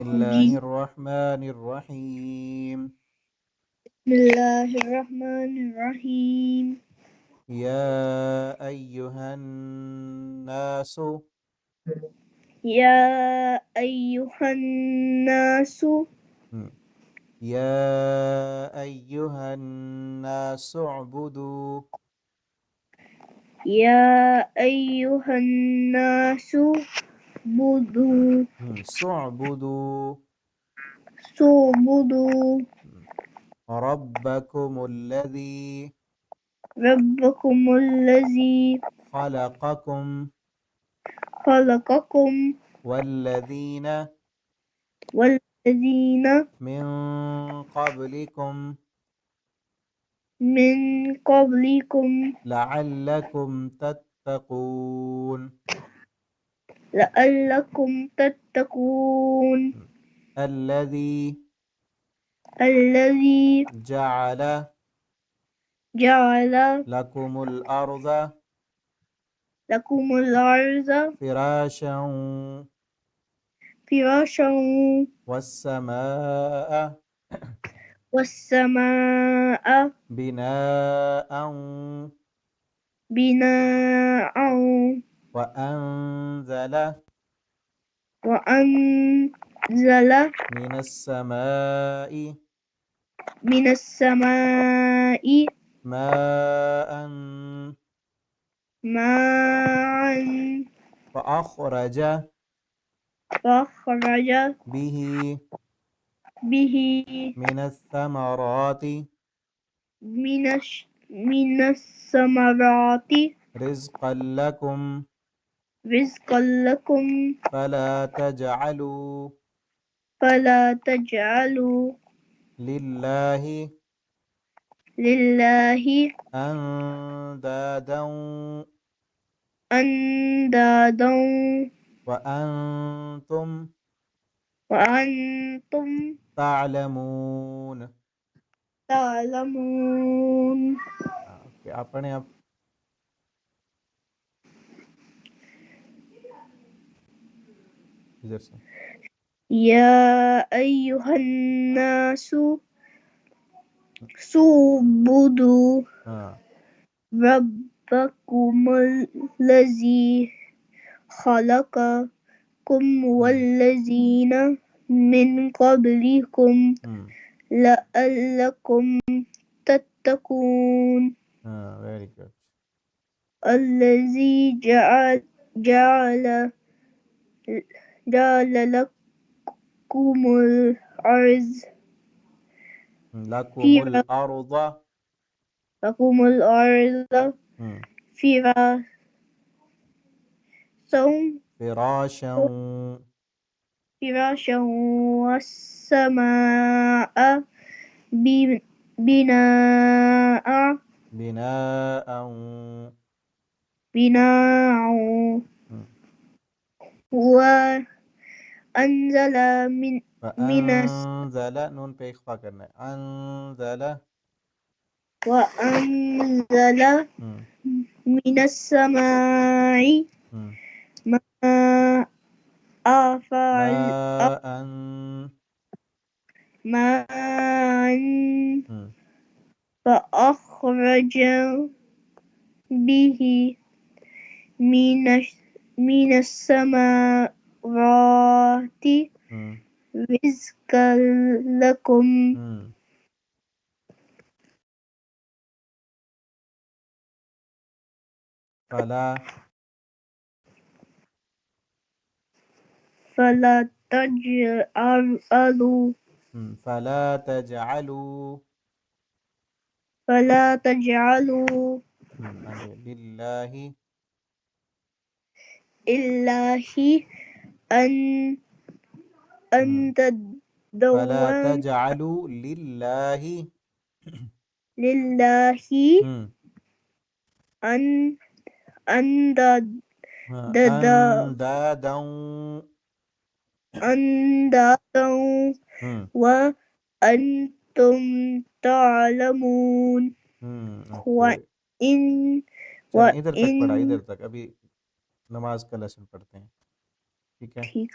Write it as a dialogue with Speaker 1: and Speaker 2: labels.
Speaker 1: الله
Speaker 2: جی
Speaker 1: الرحمن الرحيم.
Speaker 2: بسم اللہ الرحمن الرحیم.
Speaker 1: يا أيها الناس.
Speaker 2: یا ایہا الناس.
Speaker 1: يا أيها الناس اعبدوا.
Speaker 2: یا ایہا الناس بدو
Speaker 1: اعبدوا
Speaker 2: سوبدو
Speaker 1: ربكم الذي
Speaker 2: ربکم الذی
Speaker 1: خلقكم
Speaker 2: خلقکم
Speaker 1: والذين
Speaker 2: والذین
Speaker 1: من قبلكم
Speaker 2: من قبلکم
Speaker 1: لعلكم تتقون.
Speaker 2: لعلکم تتقون.
Speaker 1: الذي
Speaker 2: الذی
Speaker 1: جعل
Speaker 2: جعل
Speaker 1: لكم الأرض
Speaker 2: لکم الارض
Speaker 1: فراشا
Speaker 2: فراشا
Speaker 1: والسماء
Speaker 2: والسماء
Speaker 1: بناء
Speaker 2: بناء
Speaker 1: وأنزل
Speaker 2: وأنزل
Speaker 1: من السماء
Speaker 2: من السماء
Speaker 1: ماء
Speaker 2: ماء
Speaker 1: فأخرج
Speaker 2: فأخرج
Speaker 1: به
Speaker 2: به
Speaker 1: من الثمرات
Speaker 2: من الثمرات
Speaker 1: رزقا لكم
Speaker 2: رزقا لكم
Speaker 1: فلا تجعلوا
Speaker 2: فلا تجعلوا
Speaker 1: لله
Speaker 2: لله
Speaker 1: أندادا
Speaker 2: أندادا
Speaker 1: وأنتم
Speaker 2: وأنتم
Speaker 1: تعلمون.
Speaker 2: تعلمون.
Speaker 1: اوکے آپ پڑھیں آپ. ادھر سے
Speaker 2: يا أيها الناس اعبدوا
Speaker 1: ہاں
Speaker 2: ربكم الذي خلقكم والذين من قبلكم لعلكم تتقون.
Speaker 1: ہاں ویری گڈ.
Speaker 2: الذي جعل لكم الأرض
Speaker 1: لکم الارض فراشا
Speaker 2: فراشا والسماء بناء
Speaker 1: بناء
Speaker 2: وأنزل
Speaker 1: فأنزل نون پہ اخفا کرنا ہے.
Speaker 2: وأنزل من السماء ماء فأخرج به من الثمرات رزقا لكم فلا تجعلوا
Speaker 1: للہ فلا
Speaker 2: أندادا
Speaker 1: تجعلوا للہ
Speaker 2: لله أندادا وأنتم تعلمون.
Speaker 1: چلیں ادھر تک پڑھا،
Speaker 2: وإن
Speaker 1: ادھر تک ابھی نماز کا لیسن پڑھتے ہیں. ٹھیک ہے.
Speaker 2: ٹھیک